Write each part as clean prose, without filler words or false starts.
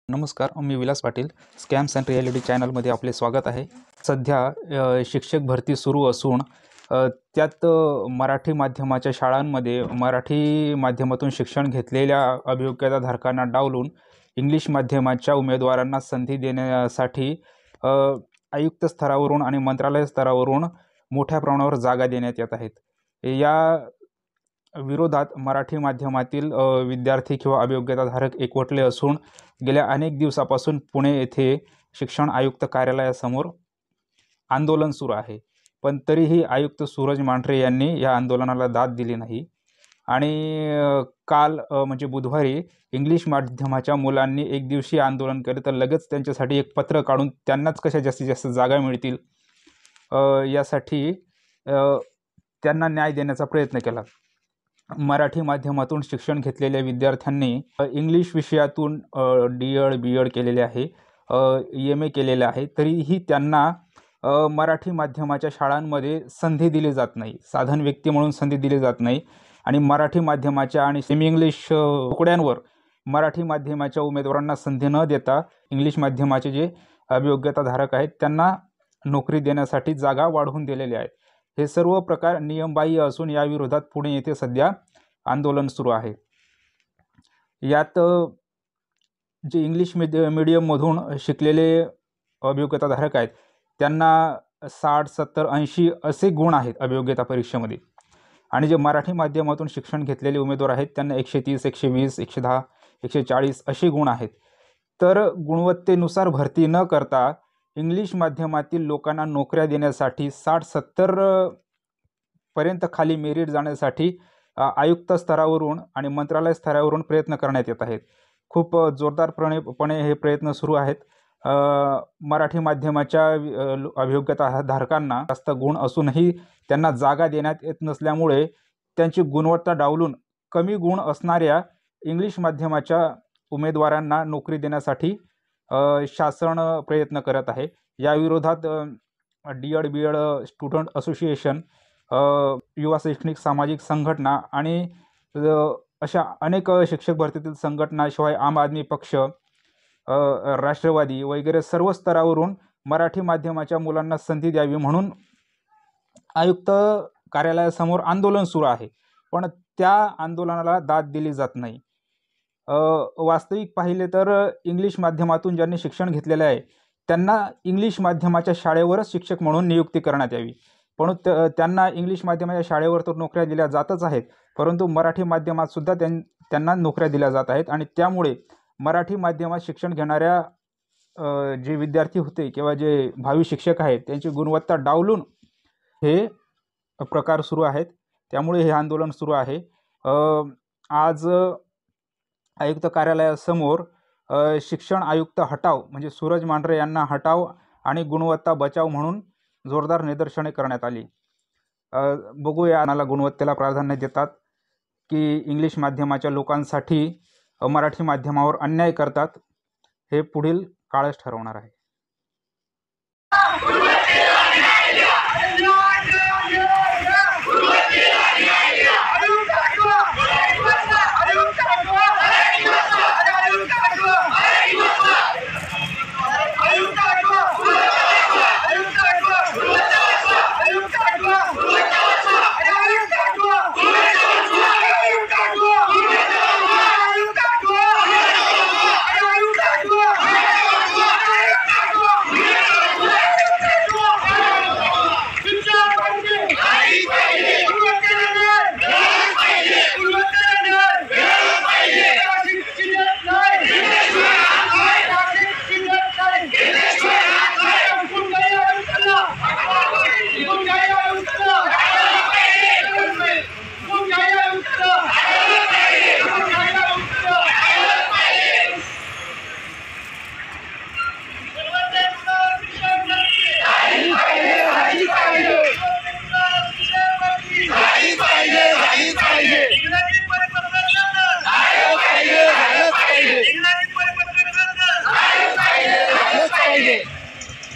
नमस्कार, मी Vilas Patil. Scams and reality चॅनलमध्ये आपले स्वागत आहे. सध्या शिक्षक भरती सुरू असून त्यात मराठी माध्यमाच्या शाळांमध्ये मराठी माध्यमातून शिक्षण घेतलेल्या अभियोग्यताधारकांना डावलून इंग्लिश माध्यमाच्या उमेदवारांना संधी देण्यासाठी आयुक्त स्तरावरून आणि मंत्रालय स्तरावरून मोठ्या प्रमाणावर जागा देण्यात येत आहेत. या विरोधात मराठी माध्यमातील विद्यार्थी किंवा अभियोग्यताधारक एकवटले असून गेल्या अनेक दिवसापासून पुणे येथे शिक्षण आयुक्त कार्यालयासमोर आंदोलन सुरू आहे. पण तरीही आयुक्त सूरज मांढरे यांनी या आंदोलनाला दाद दिली नाही आणि काल म्हणजे बुधवारी इंग्लिश माध्यमाच्या मुलांनी एक दिवसीय आंदोलन केले, तर लगेच त्यांच्यासाठी एक पत्र काढून त्यांनाच कशा जास्तीत जास्त जागा मिळतील यासाठी त्यांना न्याय देण्याचा प्रयत्न केला. मराठी माध्यमातून शिक्षण घेतलेल्या विद्यार्थ्यांनी इंग्लिश विषयातून डी.एड. बी.एड. केलेले आहे, M.A. केलेले आहे, तरीही त्यांना मराठी माध्यमाच्या शाळांमध्ये संधी दिली जात नाही. साधन व्यक्ती म्हणून संधी दिली जात नाही आणि मराठी माध्यमाच्या आणि सेमी इंग्लिश तुकड्यांवर मराठी माध्यमाच्या उमेदवारांना संधी न देता इंग्लिश माध्यमाचे जे अभियोग्यताधारक आहेत त्यांना नोकरी देण्यासाठी जागा वाढवून दिलेल्या आहेत. हे सर्व प्रकार नियमबाह्य असून या विरोधात पुणे येथे सध्या आंदोलन सुरू आहे. यात जे इंग्लिश मीडियममधून शिकलेले अभियोग्यताधारक आहेत त्यांना 60, 70, 80 असे गुण आहेत अभियोग्यता परीक्षेमध्ये आणि जे मराठी माध्यमातून शिक्षण घेतलेले उमेदवार आहेत त्यांना 130, 120, 110, 140 असे गुण आहेत. तर गुणवत्तेनुसार भरती न करता इंग्लिश माध्यमातील लोकांना नोकऱ्या देण्यासाठी 60-70 पर्यंत खाली मेरिट जाण्यासाठी आयुक्त स्तरावरून आणि मंत्रालय स्तरावरून प्रयत्न करण्यात येत आहेत. खूप जोरदारपणे हे प्रयत्न सुरू आहेत. मराठी माध्यमाच्या अभियोग्यताधारकांना जास्त गुण असूनही त्यांना जागा देण्यात येत नसल्यामुळे त्यांची गुणवत्ता डावलून कमी गुण असणाऱ्या इंग्लिश माध्यमाच्या उमेदवारांना नोकरी देण्यासाठी शासन प्रयत्न करत आहे. या विरोधात डी.एड. बी.एड. स्टुडंट असोसिएशन, युवा शैक्षणिक सामाजिक संघटना आणि अशा अनेक शिक्षक भरतीतील संघटनाशिवाय आम आदमी पक्ष, राष्ट्रवादी वगैरे सर्व स्तरावरून मराठी माध्यमाच्या मुलांना संधी द्यावी म्हणून आयुक्त कार्यालयासमोर आंदोलन सुरू आहे. पण त्या आंदोलनाला दाद दिली जात नाही. वास्तविक पाहिले तर इंग्लिश माध्यमातून ज्यांनी शिक्षण घेतलेले आहे त्यांना इंग्लिश माध्यमाच्या शाळेवरच शिक्षक म्हणून नियुक्ती करण्यात यावी. पण त्यांना इंग्लिश माध्यमाच्या शाळेवर तर नोकऱ्या दिल्या जातच आहेत, परंतु मराठी माध्यमात सुद्धा त्यांना नोकऱ्या दिल्या जात आहेत आणि त्यामुळे मराठी माध्यमात शिक्षण घेणाऱ्या जे विद्यार्थी होते किंवा जे भावी शिक्षक आहेत त्यांची गुणवत्ता डावलून हे प्रकार सुरू आहेत. त्यामुळे हे आंदोलन सुरू आहे. आज आयुक्त कार्यालयासमोर शिक्षण आयुक्त हटाव म्हणजे सूरज मांढरे यांना हटाव आणि गुणवत्ता बचाव म्हणून जोरदार निदर्शने करण्यात आली. बघूया आम्हाला गुणवत्तेला प्राधान्य देतात की इंग्लिश माध्यमाच्या लोकांसाठी मराठी माध्यमावर अन्याय करतात, हे पुढील काळच ठरवणार आहे.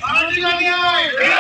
सामाजिक न्याय